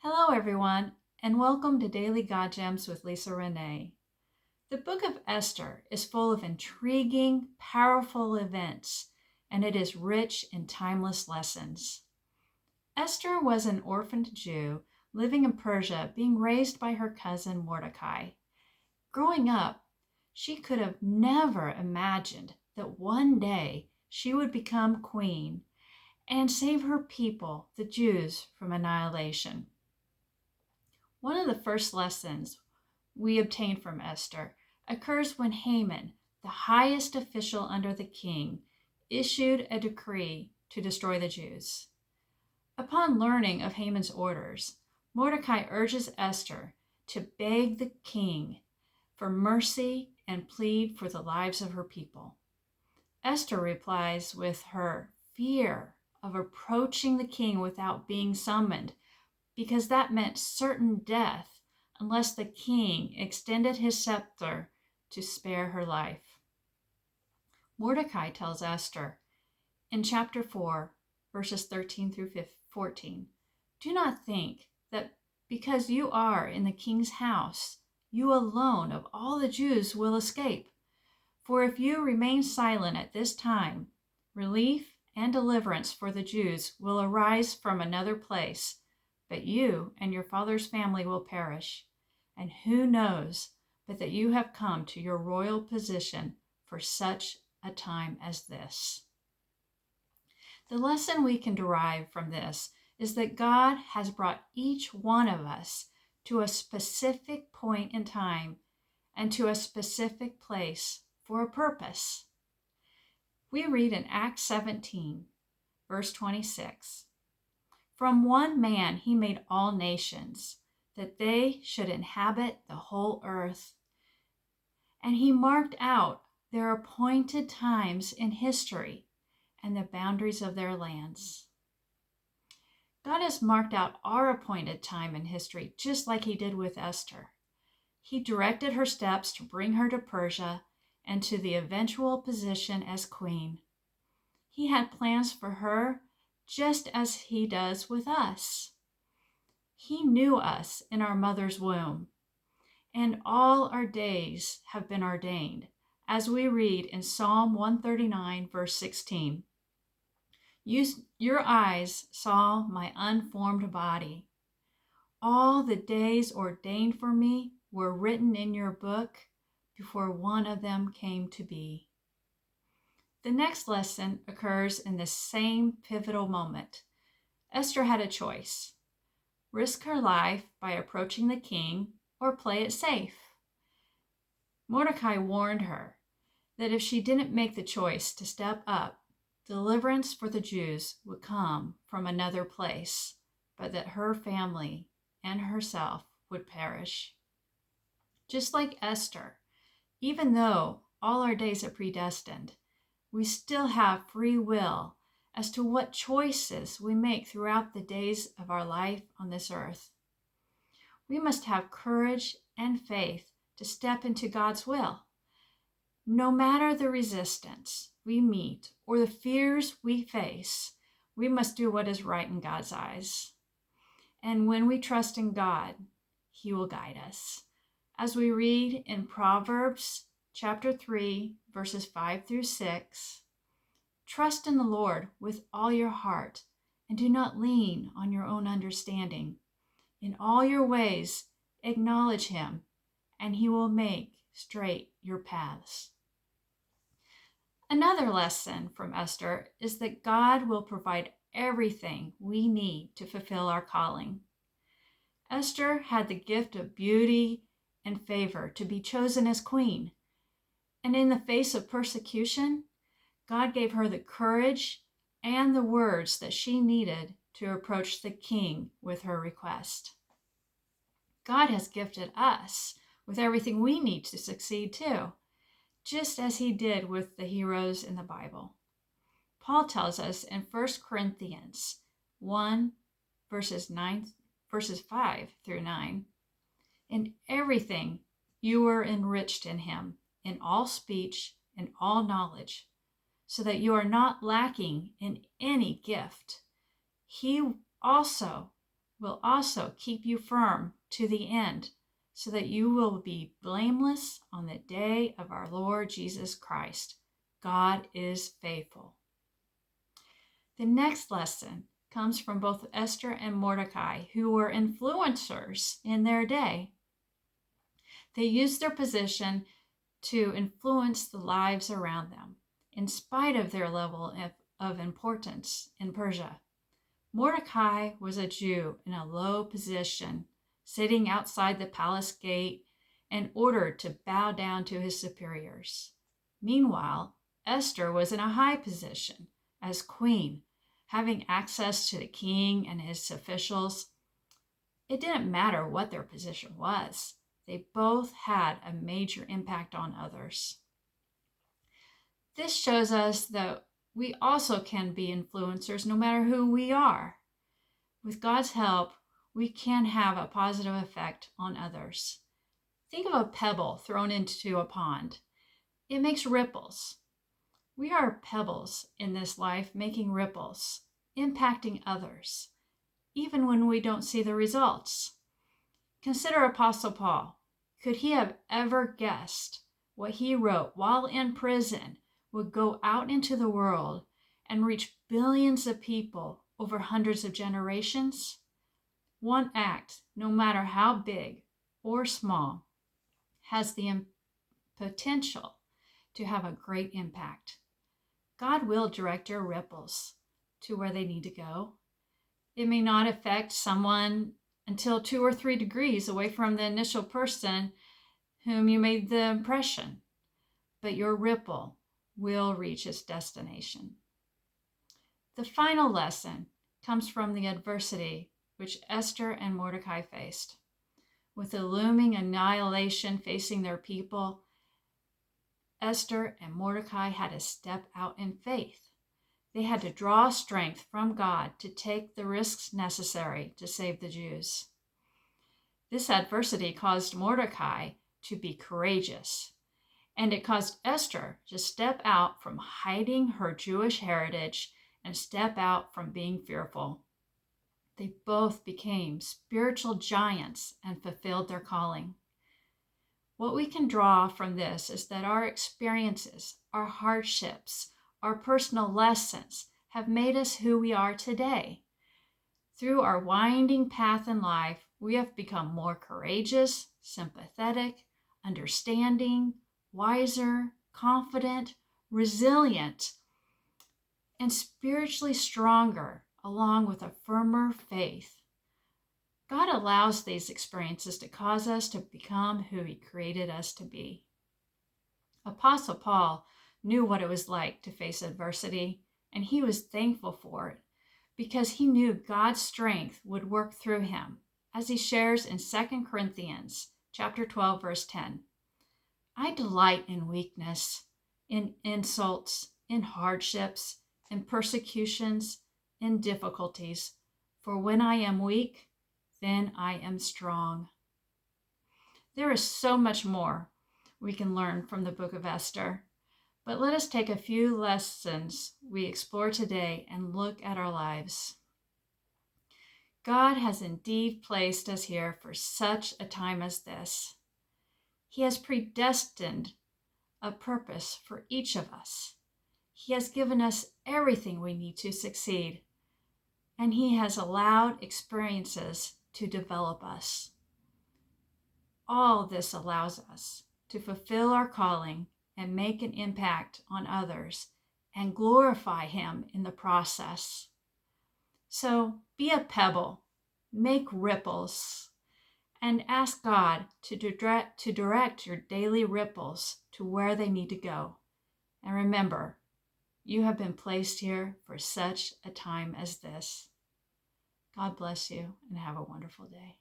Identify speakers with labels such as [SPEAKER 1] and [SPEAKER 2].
[SPEAKER 1] Hello, everyone, and welcome to Daily God Gems with Lisa Renee. The Book of Esther is full of intriguing, powerful events, and it is rich in timeless lessons. Esther was an orphaned Jew living in Persia, being raised by her cousin Mordecai. Growing up, she could have never imagined that one day she would become queen and save her people, the Jews, from annihilation. One of the first lessons we obtain from Esther occurs when Haman, the highest official under the king, issued a decree to destroy the Jews. Upon learning of Haman's orders, Mordecai urges Esther to beg the king for mercy and plead for the lives of her people. Esther replies with her fear of approaching the king without being summoned, because that meant certain death unless the king extended his scepter to spare her life. Mordecai tells Esther in chapter 4, verses 13 through 14, "Do not think that because you are in the king's house, you alone of all the Jews will escape. For if you remain silent at this time, relief and deliverance for the Jews will arise from another place, but you and your father's family will perish. And who knows but that you have come to your royal position for such a time as this?" The lesson we can derive from this is that God has brought each one of us to a specific point in time and to a specific place for a purpose. We read in Acts 17, verse 26, "From one man he made all nations, that they should inhabit the whole earth. And he marked out their appointed times in history and the boundaries of their lands." God has marked out our appointed time in history, just like he did with Esther. He directed her steps to bring her to Persia and to the eventual position as queen. He had plans for her just as he does with us. He knew us in our mother's womb, and all our days have been ordained, as we read in Psalm 139, verse 16. Your eyes saw my unformed body. All the days ordained for me were written in your book before one of them came to be. The next lesson occurs in the same pivotal moment. Esther had a choice: risk her life by approaching the king or play it safe. Mordecai warned her that if she didn't make the choice to step up, deliverance for the Jews would come from another place, but that her family and herself would perish. Just like Esther, even though all our days are predestined, we still have free will as to what choices we make throughout the days of our life on this earth. We must have courage and faith to step into God's will. No matter the resistance we meet or the fears we face, we must do what is right in God's eyes. And when we trust in God, he will guide us. As we read in Proverbs chapter 3, verses 5 through 6, "Trust in the Lord with all your heart, and do not lean on your own understanding. In all your ways acknowledge him, and he will make straight your paths." Another lesson from Esther is that God will provide everything we need to fulfill our calling. Esther had the gift of beauty and favor to be chosen as queen. And in the face of persecution, God gave her the courage and the words that she needed to approach the king with her request. God has gifted us with everything we need to succeed too, just as he did with the heroes in the Bible. Paul tells us in 1 Corinthians 1, verses 5 through 9, "In everything you were enriched in him, in all speech and all knowledge, so that you are not lacking in any gift. He also will also keep you firm to the end, so that you will be blameless on the day of our Lord Jesus Christ. God is faithful. The next lesson comes from both Esther and Mordecai, who were influencers in their day. They used their position to influence the lives around them, in spite of their level of importance in Persia. Mordecai was a Jew in a low position, sitting outside the palace gate and ordered to bow down to his superiors. Meanwhile, Esther was in a high position as queen, having access to the king and his officials. It didn't matter what their position was. They both had a major impact on others. This shows us that we also can be influencers no matter who we are. With God's help, we can have a positive effect on others. Think of a pebble thrown into a pond. It makes ripples. We are pebbles in this life, making ripples, impacting others, even when we don't see the results. Consider Apostle Paul. Could he have ever guessed what he wrote while in prison would go out into the world and reach billions of people over hundreds of generations? One act, no matter how big or small, has the potential to have a great impact. God will direct your ripples to where they need to go. It may not affect someone until 2 or 3 degrees away from the initial person whom you made the impression, but your ripple will reach its destination. The final lesson comes from the adversity which Esther and Mordecai faced. With the looming annihilation facing their people, Esther and Mordecai had to step out in faith. They had to draw strength from God to take the risks necessary to save the Jews. This adversity caused Mordecai to be courageous, and it caused Esther to step out from hiding her Jewish heritage and step out from being fearful. They both became spiritual giants and fulfilled their calling. What we can draw from this is that our experiences, our hardships, our personal lessons have made us who we are today. Through our winding path in life, we have become more courageous, sympathetic, understanding, wiser, confident, resilient, and spiritually stronger, along with a firmer faith. God allows these experiences to cause us to become who He created us to be. Apostle Paul knew what it was like to face adversity, and he was thankful for it because he knew God's strength would work through him, as he shares in 2 Corinthians chapter 12, verse 10. I delight in weakness, in insults, in hardships, in persecutions, in difficulties, for when I am weak, then I am strong. There is so much more we can learn from the Book of Esther, but let us take a few lessons we explore today and look at our lives. God has indeed placed us here for such a time as this. He has predestined a purpose for each of us. He has given us everything we need to succeed, and He has allowed experiences to develop us. All this allows us to fulfill our calling and make an impact on others and glorify Him in the process. So be a pebble, make ripples, and ask God to direct your daily ripples to where they need to go. And remember, you have been placed here for such a time as this. God bless you and have a wonderful day.